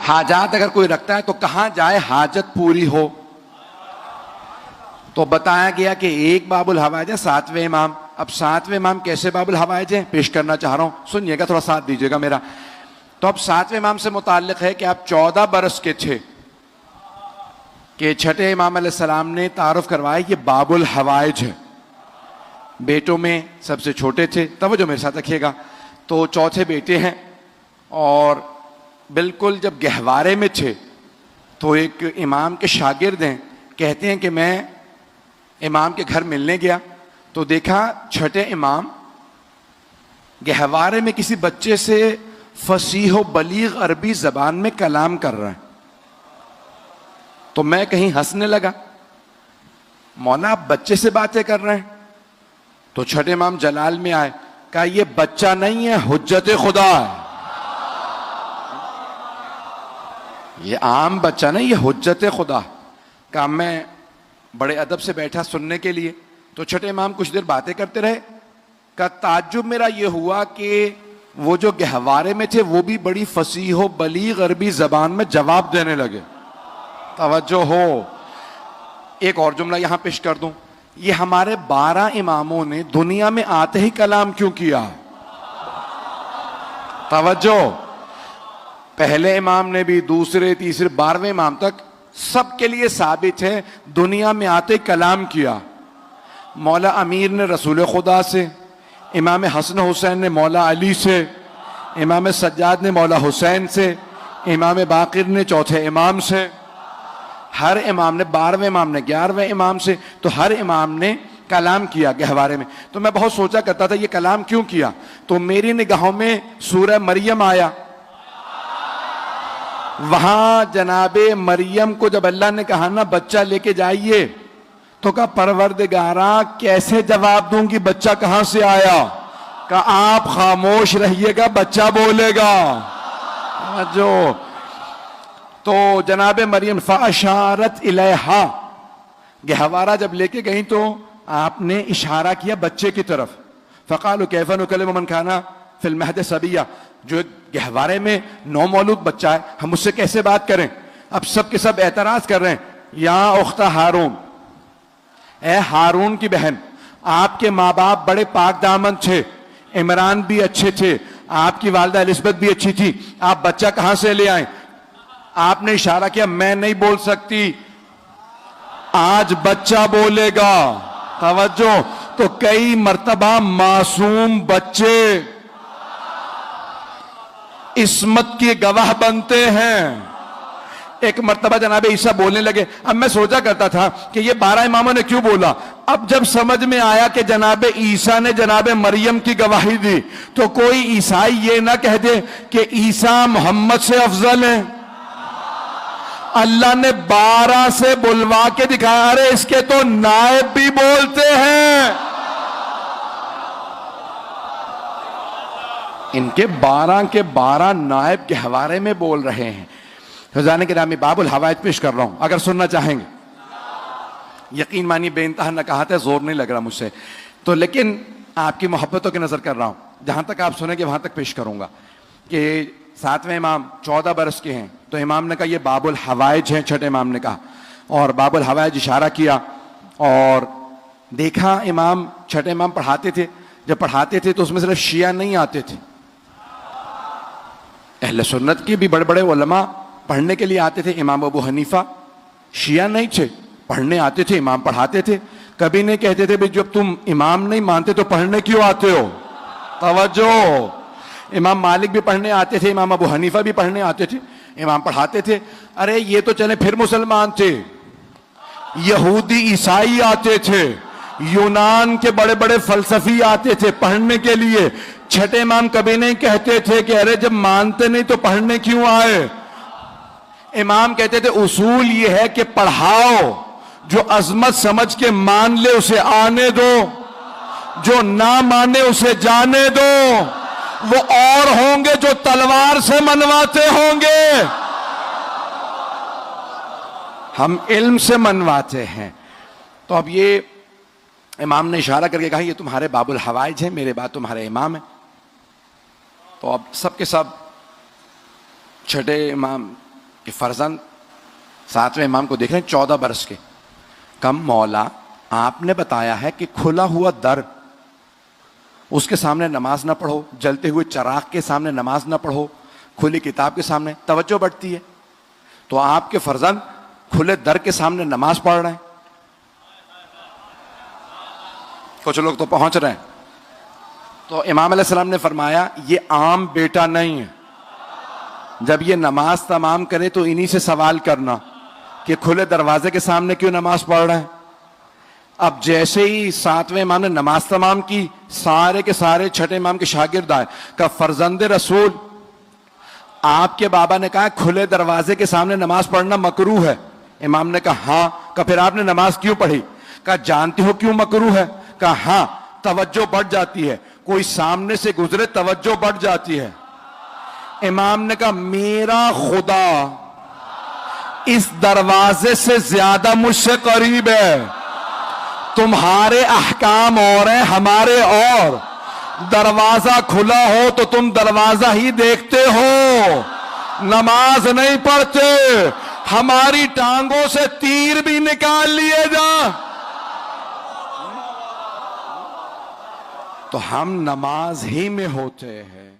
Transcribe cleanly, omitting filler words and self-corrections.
حاجات اگر کوئی رکھتا ہے تو کہاں جائے حاجت پوری ہو؟ تو بتایا گیا کہ ایک باب الحوائج ہے 7ویں امام. اب 7ویں امام کیسے باب الحوائج ہیں پیش کرنا چاہ رہا ہوں, سنیے گا, تھوڑا ساتھ دیجیے گا میرا. تو اب 7ویں امام سے متعلق ہے کہ آپ 14 برس کے تھے کہ چھٹے امام علیہ السلام نے تعارف کروایا یہ باب الحوائج ہے. بیٹوں میں سب سے چھوٹے تھے, توجہ میرے ساتھ رکھیے گا. تو چوتھے بیٹے ہیں, اور بالکل جب گہوارے میں تھے تو ایک امام کے شاگرد ہیں, کہتے ہیں کہ میں امام کے گھر ملنے گیا تو دیکھا چھٹے امام گہوارے میں کسی بچے سے فصیح و بلیغ عربی زبان میں کلام کر رہے ہیں. تو میں کہیں ہنسنے لگا, مولا آپ بچے سے باتیں کر رہے ہیں؟ تو چھٹے امام جلال میں آئے, کہا یہ بچہ نہیں ہے, حجت خدا ہے. یہ عام بچہ نہیں, یہ حجت خدا. کہا میں بڑے ادب سے بیٹھا سننے کے لیے. تو چھٹے امام کچھ دیر باتیں کرتے رہے. کہا تعجب میرا یہ ہوا کہ وہ جو گہوارے میں تھے وہ بھی بڑی فصیح و بلیغ عربی زبان میں جواب دینے لگے. توجہ ہو, ایک اور جملہ یہاں پیش کر دوں, یہ ہمارے 12 اماموں نے دنیا میں آتے ہی کلام کیوں کیا؟ توجہ, پہلے امام نے بھی, دوسرے تیسرے 12ویں امام تک سب کے لیے ثابت ہے دنیا میں آتے ہی کلام کیا. مولا امیر نے رسول خدا سے, امام حسن حسین نے مولا علی سے, امام سجاد نے مولا حسین سے, امام باقر نے چوتھے امام سے, ہر امام نے 12ویں امام نے 11ویں امام سے, تو ہر امام نے کلام کیا گہوارے میں. تو میں بہت سوچا کرتا تھا یہ کلام کیوں کیا, تو میری نگاہوں میں سورہ مریم آیا. وہاں جناب مریم کو جب اللہ نے کہا نا بچہ لے کے جائیے, تو کہا پروردگارا کیسے جواب دوں گی, بچہ کہاں سے آیا؟ کہا آپ خاموش رہیے گا, بچہ بولے گا. جو تو جناب مریم فاشارت الیہا, گہوارہ جب لے کے گئیں تو آپ نے اشارہ کیا بچے کی طرف. فقالوا کیف نکلم من کان فی المہد صبیا, جو گہوارے میں نومولود بچہ ہے ہم اس سے کیسے بات کریں؟ اب سب کے سب اعتراض کر رہے ہیں, یا اخت ہارون, اے ہارون کی بہن, آپ کے ماں باپ بڑے پاک دامن تھے, عمران بھی اچھے تھے, آپ کی والدہ الزبتھ بھی اچھی تھی, آپ بچہ کہاں سے لے آئیں؟ آپ نے اشارہ کیا, میں نہیں بول سکتی, آج بچہ بولے گا. توجہ, تو کئی مرتبہ معصوم بچے عصمت کے گواہ بنتے ہیں. ایک مرتبہ جناب عیسیٰ بولنے لگے. اب میں سوچا کرتا تھا کہ یہ 12 اماموں نے کیوں بولا. اب جب سمجھ میں آیا کہ جناب عیسیٰ نے جناب مریم کی گواہی دی, تو کوئی عیسائی یہ نہ کہہ دے کہ عیسیٰ محمد سے افضل ہیں. اللہ نے 12 سے بلوا کے دکھایا, ارے اس کے تو نائب بھی بولتے ہیں. ان کے 12 کے 12 نائب کے حوالے میں بول رہے ہیں. خزانے کے نام میں باب الحوائج پیش کر رہا ہوں, اگر سننا چاہیں گے. یقین مانی بے انتہا نکاحت ہے, زور نہیں لگ رہا مجھ سے تو, لیکن آپ کی محبتوں کی نظر کر رہا ہوں. جہاں تک آپ سنیں گے وہاں تک پیش کروں گا. کہ 7ویں امام 14 برس کے ہیں, تو امام نے کہا یہ باب الحوائج ہیں. چھٹے امام نے کہا, اور باب الحوائج اشارہ کیا, اور دیکھا امام چھٹے امام پڑھاتے تھے. جب پڑھاتے تھے تو اس میں صرف شیعہ نہیں آتے تھے, اہل سنت کے بھی بڑے بڑے علماء پڑھنے کے لیے آتے تھے. امام ابو حنیفہ شیعہ نہیں تھے, پڑھنے آتے تھے, امام پڑھاتے تھے. کبھی نہیں کہتے تھے بھئی جب تم امام نہیں مانتے تو پڑھنے کیوں آتے ہو. توجہ, امام مالک بھی پڑھنے آتے تھے, امام ابو حنیفہ بھی پڑھنے آتے تھے, امام پڑھاتے تھے. ارے یہ تو چلے پھر مسلمان تھے, یہودی عیسائی آتے تھے, یونان کے بڑے بڑے فلسفی آتے تھے پڑھنے کے لیے. چھٹے امام کبھی نہیں کہتے تھے کہ ارے جب مانتے نہیں تو پڑھنے کیوں آئے. امام کہتے تھے اصول یہ ہے کہ پڑھاؤ, جو عظمت سمجھ کے مان لے اسے آنے دو, جو نہ مانے اسے جانے دو. وہ اور ہوں گے جو تلوار سے منواتے ہوں گے, ہم علم سے منواتے ہیں. تو اب یہ امام نے اشارہ کر کے کہا یہ تمہارے باب الحوائج ہیں, میرے بعد تمہارے امام ہیں. تو اب سب کے سب چھٹے امام کہ فرزند 7ویں امام کو دیکھ رہے ہیں 14 برس کے. کم مولا آپ نے بتایا ہے کہ کھلا ہوا در اس کے سامنے نماز نہ پڑھو, جلتے ہوئے چراغ کے سامنے نماز نہ پڑھو, کھلی کتاب کے سامنے توجہ بڑھتی ہے. تو آپ کے فرزند کھلے در کے سامنے نماز پڑھ رہے ہیں. کچھ لوگ تو پہنچ رہے ہیں. تو امام علیہ السلام نے فرمایا یہ عام بیٹا نہیں ہے, جب یہ نماز تمام کرے تو انہی سے سوال کرنا کہ کھلے دروازے کے سامنے کیوں نماز پڑھ رہے ہیں. اب جیسے ہی 7ویں امام نے نماز تمام کی, سارے کے سارے چھٹے امام کے شاگرد آئے, کہ فرزند رسول آپ کے بابا نے کہا کھلے دروازے کے سامنے نماز پڑھنا مکروہ ہے. امام نے کہا ہاں. کہ پھر آپ نے نماز کیوں پڑھی؟ کہا جانتے ہو کیوں مکروہ ہے؟ کہا ہاں, توجہ بڑھ جاتی ہے, کوئی سامنے سے گزرے توجہ بڑھ جاتی ہے. امام نے کہا میرا خدا اس دروازے سے زیادہ مجھ سے قریب ہے, تمہارے احکام اور ہیں ہمارے اور. دروازہ کھلا ہو تو تم دروازہ ہی دیکھتے ہو, نماز نہیں پڑھتے. ہماری ٹانگوں سے تیر بھی نکال لیے جا تو ہم نماز ہی میں ہوتے ہیں.